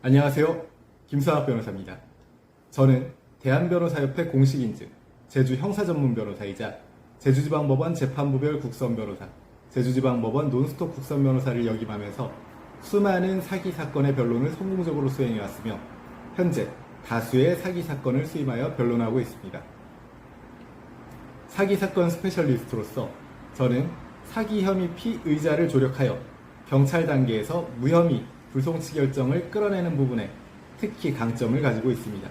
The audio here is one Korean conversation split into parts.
안녕하세요. 김성학 변호사입니다. 저는 대한변호사협회 공식인증, 제주형사전문변호사이자 제주지방법원 재판부별 국선변호사, 제주지방법원 논스톱 국선변호사를 역임하면서 수많은 사기 사건의 변론을 성공적으로 수행해왔으며 현재 다수의 사기 사건을 수임하여 변론하고 있습니다. 사기 사건 스페셜리스트로서 저는 사기 혐의 피의자를 조력하여 경찰 단계에서 무혐의 불송치 결정을 끌어내는 부분에 특히 강점을 가지고 있습니다.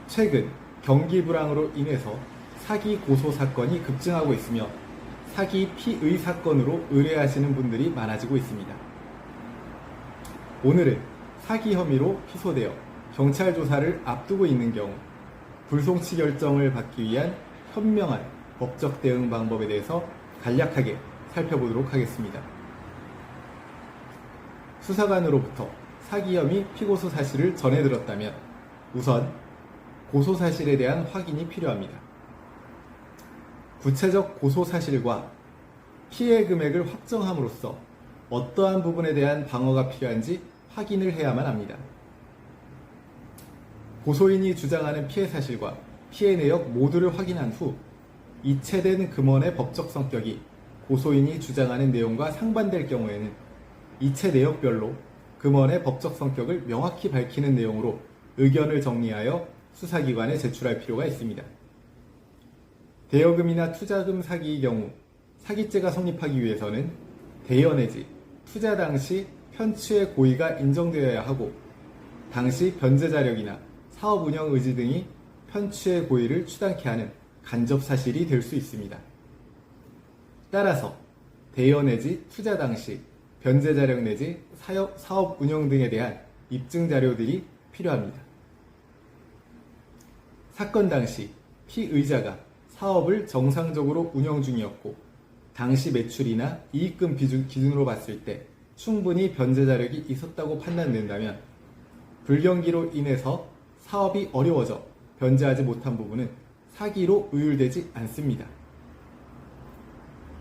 최근 경기 불황으로 인해서 사기 고소 사건이 급증하고 있으며 사기 피의 사건으로 의뢰하시는 분들이 많아지고 있습니다. 오늘은 사기 혐의로 기소되어 경찰 조사를 앞두고 있는 경우 불송치 결정을 받기 위한 현명한 법적 대응 방법에 대해서 간략하게 살펴보도록 하겠습니다. 수사관으로부터 사기 혐의 피고소 사실을 전해 들었다면 우선 고소 사실에 대한 확인이 필요합니다. 구체적 고소 사실과 피해 금액을 확정함으로써 어떠한 부분에 대한 방어가 필요한지 확인을 해야만 합니다. 고소인이 주장하는 피해 사실과 피해 내역 모두를 확인한 후 이체된 금원의 법적 성격이 고소인이 주장하는 내용과 상반될 경우에는 이체 내역별로 금원의 법적 성격을 명확히 밝히는 내용으로 의견을 정리하여 수사기관에 제출할 필요가 있습니다. 대여금이나 투자금 사기의 경우 사기죄가 성립하기 위해서는 대여 내지 투자 당시 편취의 고의가 인정되어야 하고 당시 변제 자력이나 사업 운영 의지 등이 편취의 고의를 추단케 하는 간접 사실이 될 수 있습니다. 따라서 대여 내지 투자 당시 변제 자력 내지 사업 운영 등에 대한 입증 자료들이 필요합니다. 사건 당시 피의자가 사업을 정상적으로 운영 중이었고 당시 매출이나 이익금 기준으로 봤을 때 충분히 변제 자력이 있었다고 판단된다면 불경기로 인해서 사업이 어려워져 변제하지 못한 부분은 사기로 의율되지 않습니다.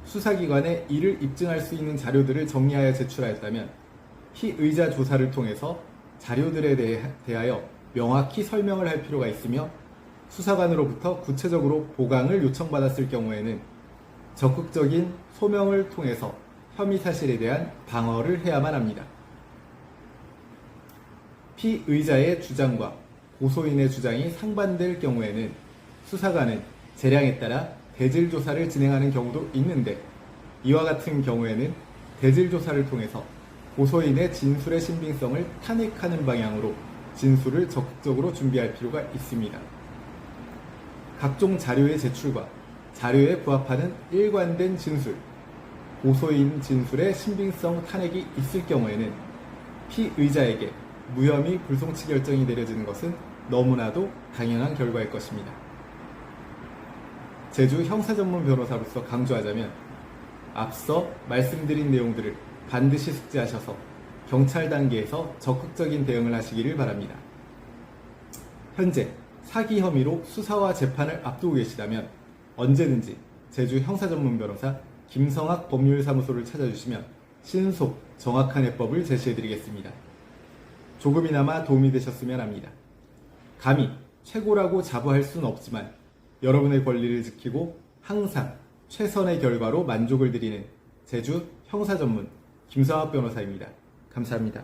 수사기관에 이를 입증할 수 있는 자료들을 정리하여 제출하였다면 피의자 조사를 통해서 자료들에 대하여 명확히 설명을 할 필요가 있으며 수사관으로부터 구체적으로 보강을 요청받았을 경우에는 적극적인 소명을 통해서 혐의 사실에 대한 방어를 해야만 합니다. 피의자의 주장과 고소인의 주장이 상반될 경우에는 수사관은 재량에 따라 대질 조사를 진행하는 경우도 있는데 이와 같은 경우에는 대질 조사를 통해서 고소인의 진술의 신빙성을 탄핵하는 방향으로 진술을 적극적으로 준비할 필요가 있습니다. 각종 자료의 제출과 자료에 부합하는 일관된 진술, 고소인 진술의 신빙성 탄핵이 있을 경우에는 피의자에게 무혐의 불송치 결정이 내려지는 것은 너무나도 당연한 결과일 것입니다. 제주 형사전문 변호사로서 강조하자면 앞서 말씀드린 내용들을 반드시 숙지하셔서 경찰 단계에서 적극적인 대응을 하시기를 바랍니다. 현재 사기 혐의로 수사와 재판을 앞두고 계시다면 언제든지 제주 형사전문 변호사 김성학 법률사무소를 찾아주시면 신속, 정확한 해법을 제시해드리겠습니다. 조금이나마 도움이 되셨으면 합니다. 감히 최고라고 자부할 수는 없지만 여러분의 권리를 지키고 항상 최선의 결과로 만족을 드리는 제주 형사전문 김성학 변호사입니다. 감사합니다.